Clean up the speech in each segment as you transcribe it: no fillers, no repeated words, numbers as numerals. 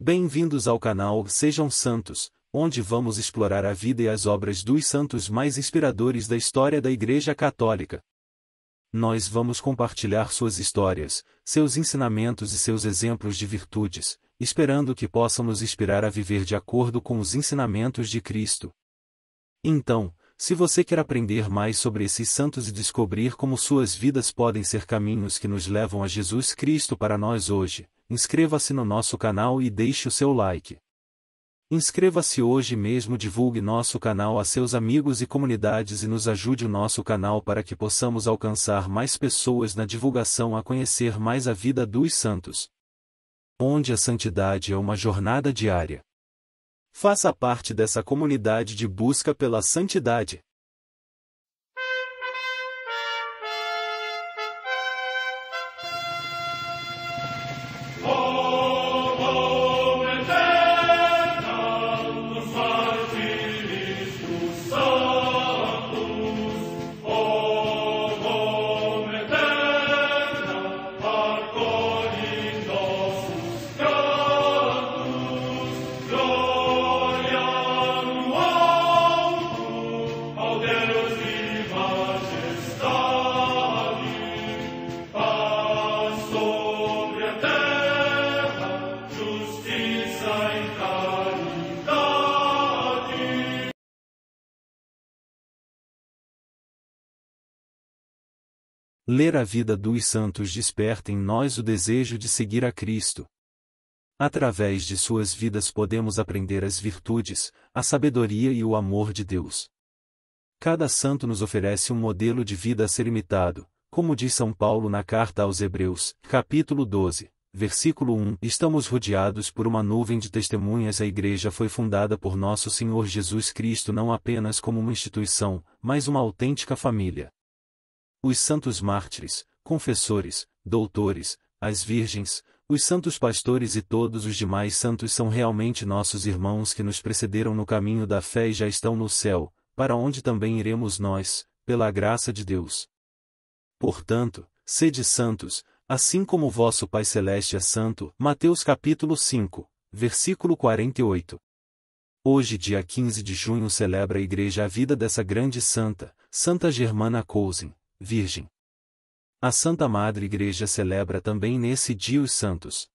Bem-vindos ao canal Sejam Santos, onde vamos explorar a vida e as obras dos santos mais inspiradores da história da Igreja Católica. Nós vamos compartilhar suas histórias, seus ensinamentos e seus exemplos de virtudes, esperando que possam nos inspirar a viver de acordo com os ensinamentos de Cristo. Então, se você quer aprender mais sobre esses santos e descobrir como suas vidas podem ser caminhos que nos levam a Jesus Cristo para nós hoje, inscreva-se no nosso canal e deixe o seu like. Inscreva-se hoje mesmo, divulgue nosso canal a seus amigos e comunidades e nos ajude o nosso canal para que possamos alcançar mais pessoas na divulgação a conhecer mais a vida dos santos. Onde a santidade é uma jornada diária. Faça parte dessa comunidade de busca pela santidade. Ler a vida dos santos desperta em nós o desejo de seguir a Cristo. Através de suas vidas podemos aprender as virtudes, a sabedoria e o amor de Deus. Cada santo nos oferece um modelo de vida a ser imitado, como diz São Paulo na carta aos Hebreus, capítulo 12, versículo 1. Estamos rodeados por uma nuvem de testemunhas. A Igreja foi fundada por nosso Senhor Jesus Cristo não apenas como uma instituição, mas uma autêntica família. Os santos mártires, confessores, doutores, as virgens, os santos pastores e todos os demais santos são realmente nossos irmãos que nos precederam no caminho da fé e já estão no céu, para onde também iremos nós, pela graça de Deus. Portanto, sede santos, assim como o vosso Pai Celeste é santo. Mateus capítulo 5, versículo 48. Hoje, dia 15 de junho, celebra a Igreja a vida dessa grande santa, Santa Germana Cousin, Virgem. A Santa Madre Igreja celebra também nesse dia os santos.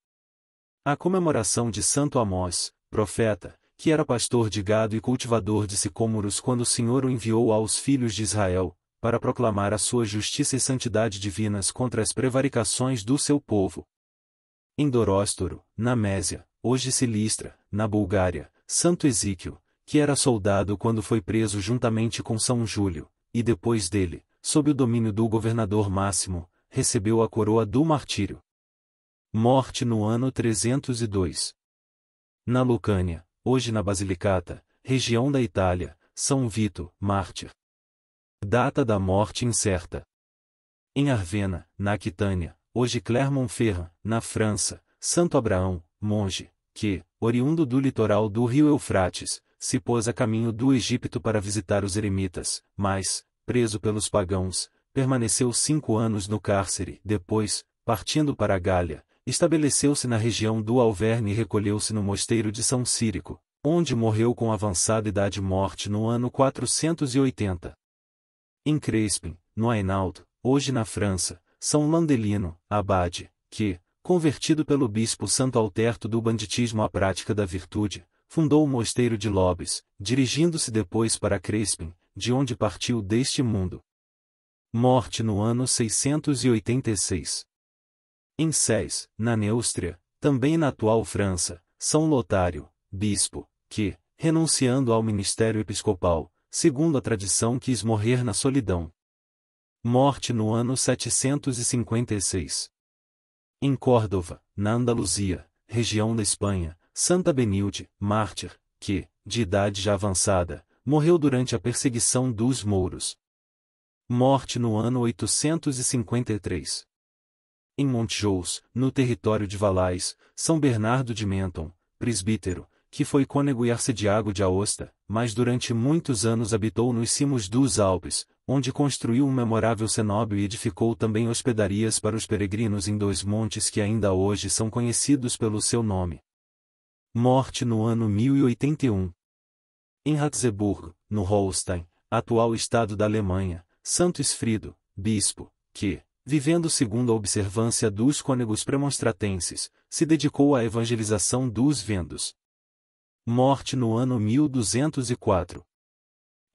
A comemoração de Santo Amós, profeta, que era pastor de gado e cultivador de sicômoros quando o Senhor o enviou aos filhos de Israel, para proclamar a sua justiça e santidade divinas contra as prevaricações do seu povo. Em Doróstoro, na Mésia, hoje Silistra, na Bulgária, Santo Exíquio, que era soldado quando foi preso juntamente com São Júlio, e depois dele, sob o domínio do governador Máximo, recebeu a coroa do martírio. Morte no ano 302. Na Lucânia, hoje na Basilicata, região da Itália, São Vito, mártir. Data da morte incerta. Em Arvena, na Aquitânia, hoje Clermont-Ferrand, na França, Santo Abraão, monge, que, oriundo do litoral do rio Eufrates, se pôs a caminho do Egito para visitar os eremitas, mas, preso pelos pagãos, permaneceu 5 anos no cárcere. Depois, partindo para a Gália, estabeleceu-se na região do Alverne e recolheu-se no mosteiro de São Círico, onde morreu com avançada idade, morte no ano 480. Em Crespin, no Hainaut, hoje na França, São Landelino, abade, que, convertido pelo bispo Santo Alterto do banditismo à prática da virtude, fundou o mosteiro de Lobes, dirigindo-se depois para Crespin, de onde partiu deste mundo. Morte no ano 686. Em Sés, na Neústria, também na atual França, São Lotário, bispo, que, renunciando ao ministério episcopal, segundo a tradição quis morrer na solidão. Morte no ano 756. Em Córdoba, na Andaluzia, região da Espanha, Santa Benilde, mártir, que, de idade já avançada, morreu durante a perseguição dos mouros. Morte no ano 853. Em Montjous, no território de Valais, São Bernardo de Menton, presbítero, que foi cônego e arcediago de Aosta, mas durante muitos anos habitou nos cimos dos Alpes, onde construiu um memorável cenóbio e edificou também hospedarias para os peregrinos em 2 montes que ainda hoje são conhecidos pelo seu nome. Morte no ano 1081. Em Ratzeburg, no Holstein, atual estado da Alemanha, Santo Esfrido, bispo, que, vivendo segundo a observância dos cônegos premonstratenses, se dedicou à evangelização dos vendos. Morte no ano 1204.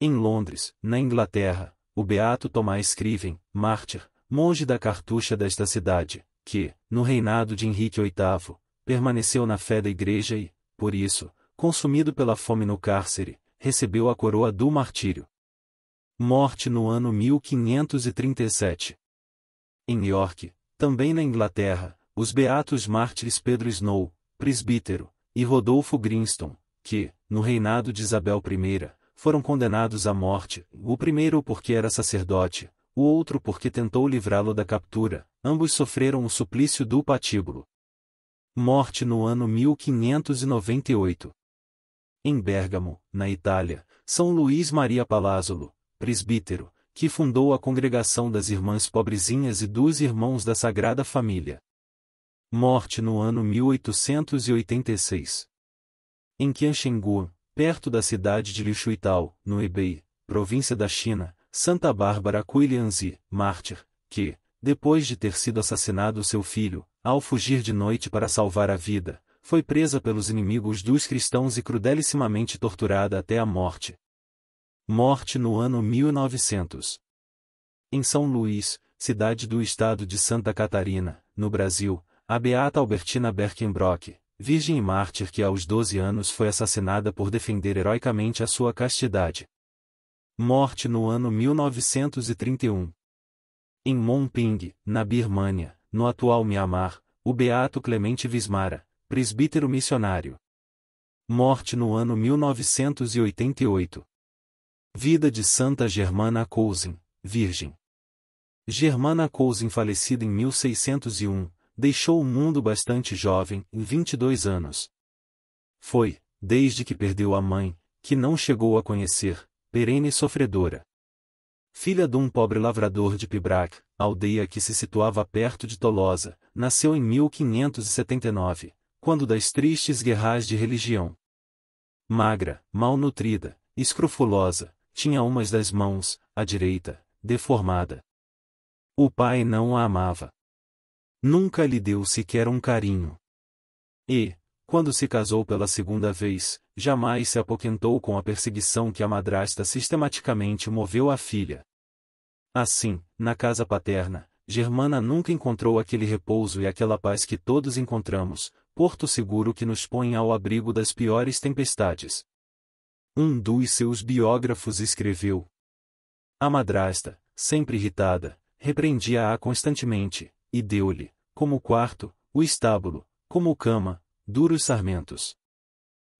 Em Londres, na Inglaterra, o beato Tomás Scriven, mártir, monge da cartucha desta cidade, que, no reinado de Henrique VIII, permaneceu na fé da Igreja e, por isso, consumido pela fome no cárcere, recebeu a coroa do martírio. Morte no ano 1537. Em York, também na Inglaterra, os beatos mártires Pedro Snow, presbítero, e Rodolfo Grimston, que, no reinado de Isabel I, foram condenados à morte, o primeiro porque era sacerdote, o outro porque tentou livrá-lo da captura, ambos sofreram o suplício do patíbulo. Morte no ano 1598. Em Bérgamo, na Itália, São Luís Maria Palazzolo, presbítero, que fundou a Congregação das Irmãs Pobrezinhas e dos Irmãos da Sagrada Família. Morte no ano 1886. Em Qianshengu, perto da cidade de Lichuital, no Hebei, província da China, Santa Bárbara Cuilianzi, mártir, que, depois de ter sido assassinado seu filho, ao fugir de noite para salvar a vida, foi presa pelos inimigos dos cristãos e crudelissimamente torturada até a morte. Morte no ano 1900. Em São Luís, cidade do estado de Santa Catarina, no Brasil, a beata Albertina Berkenbrock, virgem e mártir que aos 12 anos foi assassinada por defender heroicamente a sua castidade. Morte no ano 1931. Em Monping, na Birmânia, no atual Mianmar, o beato Clemente Vismara, presbítero missionário. Morte no ano 1988. Vida de Santa Germana Cousin, virgem. Germana Cousin, falecida em 1601, deixou o mundo bastante jovem, em 22 anos. Foi, desde que perdeu a mãe, que não chegou a conhecer, perene sofredora. Filha de um pobre lavrador de Pibrac, aldeia que se situava perto de Tolosa, nasceu em 1579, quando das tristes guerras de religião. Magra, malnutrida, escrofulosa, tinha umas das mãos, a direita, deformada. O pai não a amava. Nunca lhe deu sequer um carinho. E, quando se casou pela segunda vez, jamais se apoquentou com a perseguição que a madrasta sistematicamente moveu à filha. Assim, na casa paterna, Germana nunca encontrou aquele repouso e aquela paz que todos encontramos, porto seguro que nos põe ao abrigo das piores tempestades. Um dos seus biógrafos escreveu: a madrasta, sempre irritada, repreendia-a constantemente, e deu-lhe, como quarto, o estábulo, como cama, duros sarmentos.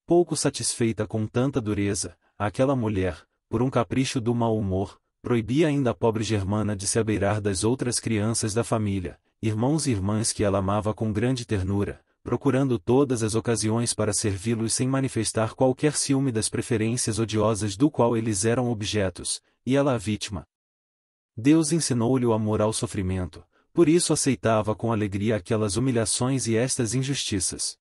Pouco satisfeita com tanta dureza, aquela mulher, por um capricho do mau humor, proibia ainda a pobre Germana de se abeirar das outras crianças da família, irmãos e irmãs que ela amava com grande ternura, procurando todas as ocasiões para servi-los sem manifestar qualquer ciúme das preferências odiosas do qual eles eram objetos, e ela a vítima. Deus ensinou-lhe o amor ao sofrimento, por isso aceitava com alegria aquelas humilhações e estas injustiças.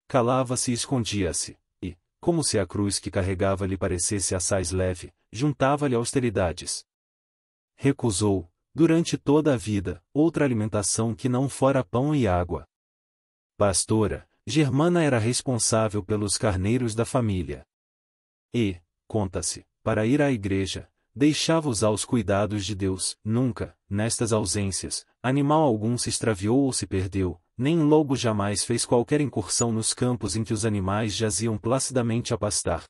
Calava-se e escondia-se, e, como se a cruz que carregava lhe parecesse assaz leve, juntava-lhe austeridades. Recusou, durante toda a vida, outra alimentação que não fora pão e água. Pastora, Germana era responsável pelos carneiros da família. E, conta-se, para ir à igreja, deixava-os aos cuidados de Deus. Nunca, nestas ausências, animal algum se extraviou ou se perdeu, nem lobo jamais fez qualquer incursão nos campos em que os animais jaziam placidamente a pastar.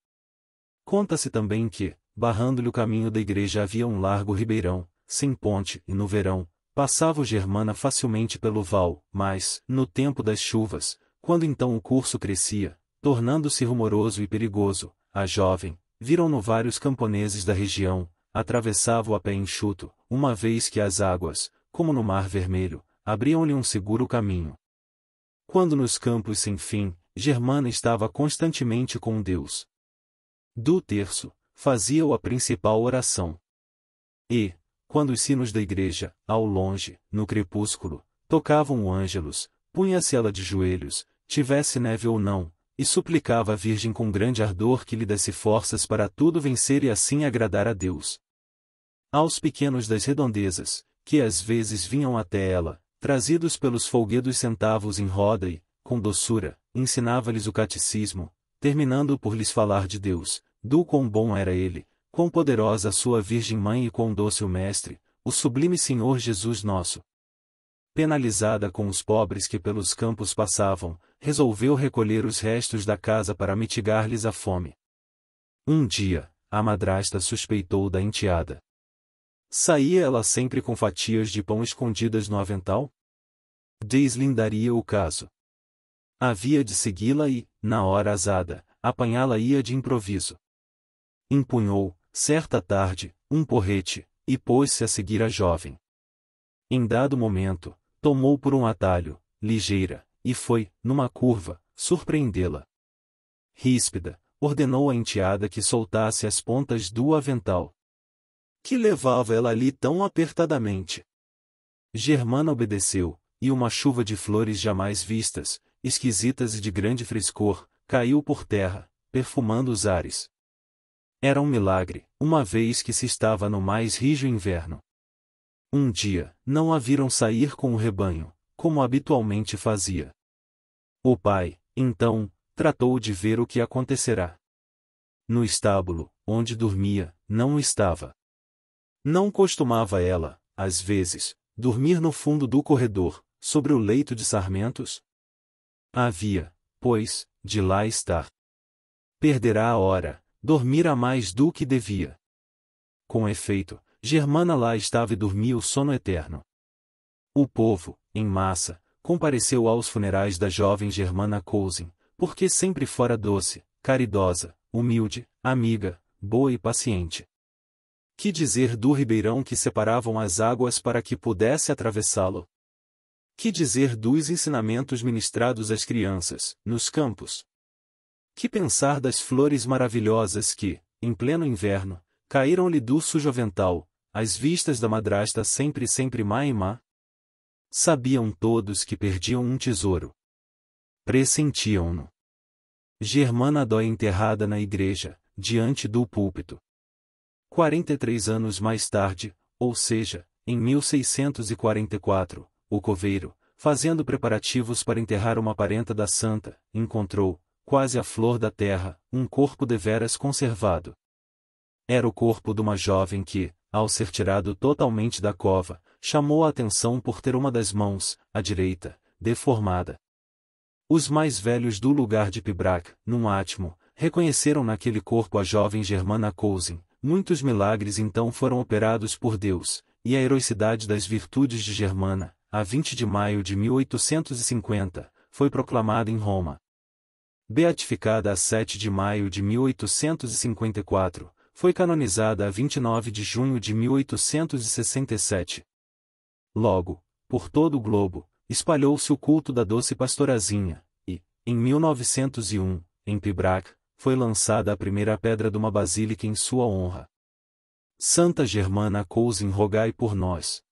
Conta-se também que, barrando-lhe o caminho da igreja havia um largo ribeirão, sem ponte, e no verão, passava Germana facilmente pelo val, mas, no tempo das chuvas, quando então o curso crescia, tornando-se rumoroso e perigoso, a jovem, viram-no vários camponeses da região, atravessavam a pé enxuto, uma vez que as águas, como no Mar Vermelho, abriam-lhe um seguro caminho. Quando nos campos sem fim, Germana estava constantemente com Deus. Do terço, fazia-o a principal oração. E, quando os sinos da igreja, ao longe, no crepúsculo, tocavam o ângelus, punha-se ela de joelhos, tivesse neve ou não, e suplicava à Virgem com grande ardor que lhe desse forças para tudo vencer e assim agradar a Deus. Aos pequenos das redondezas, que às vezes vinham até ela, trazidos pelos folguedos centavos em roda e, com doçura, ensinava-lhes o catecismo, terminando por lhes falar de Deus, do quão bom era Ele, quão poderosa a sua Virgem Mãe e quão doce o Mestre, o sublime Senhor Jesus nosso. Penalizada com os pobres que pelos campos passavam, resolveu recolher os restos da casa para mitigar-lhes a fome. Um dia, a madrasta suspeitou da enteada. Saía ela sempre com fatias de pão escondidas no avental? Deslindaria o caso. Havia de segui-la e, na hora azada, apanhá-la-ia de improviso. Empunhou, certa tarde, um porrete, e pôs-se a seguir a jovem. Em dado momento, tomou por um atalho, ligeira, e foi, numa curva, surpreendê-la. Ríspida, ordenou à enteada que soltasse as pontas do avental. Que levava ela ali tão apertadamente? Germana obedeceu, e uma chuva de flores jamais vistas, esquisitas e de grande frescor, caiu por terra, perfumando os ares. Era um milagre, uma vez que se estava no mais rijo inverno. Um dia, não a viram sair com o rebanho, como habitualmente fazia. O pai, então, tratou de ver o que acontecerá. No estábulo, onde dormia, não o estava. Não costumava ela, às vezes, dormir no fundo do corredor, sobre o leito de sarmentos? Havia, pois, de lá estar. Perderá a hora, dormira mais do que devia. Com efeito, Germana lá estava e dormia o sono eterno. O povo, em massa, compareceu aos funerais da jovem Germana Cousin, porque sempre fora doce, caridosa, humilde, amiga, boa e paciente. Que dizer do ribeirão que separavam as águas para que pudesse atravessá-lo? Que dizer dos ensinamentos ministrados às crianças, nos campos? Que pensar das flores maravilhosas que, em pleno inverno, caíram-lhe do sujo avental, às vistas da madrasta sempre má e má? Sabiam todos que perdiam um tesouro. Pressentiam-no. Germana dói enterrada na igreja, diante do púlpito. 43 anos mais tarde, ou seja, em 1644, o coveiro, fazendo preparativos para enterrar uma parenta da santa, encontrou, quase à flor da terra, um corpo deveras conservado. Era o corpo de uma jovem que, ao ser tirado totalmente da cova, chamou a atenção por ter uma das mãos, a direita, deformada. Os mais velhos do lugar de Pibrac, num átimo, reconheceram naquele corpo a jovem Germana Cousin. Muitos milagres então foram operados por Deus, e a heroicidade das virtudes de Germana, a 20 de maio de 1850, foi proclamada em Roma. Beatificada a 7 de maio de 1854, foi canonizada a 29 de junho de 1867. Logo, por todo o globo, espalhou-se o culto da doce pastorazinha, e, em 1901, em Pibrac, foi lançada a primeira pedra de uma basílica em sua honra. Santa Germana Cousin, rogai por nós.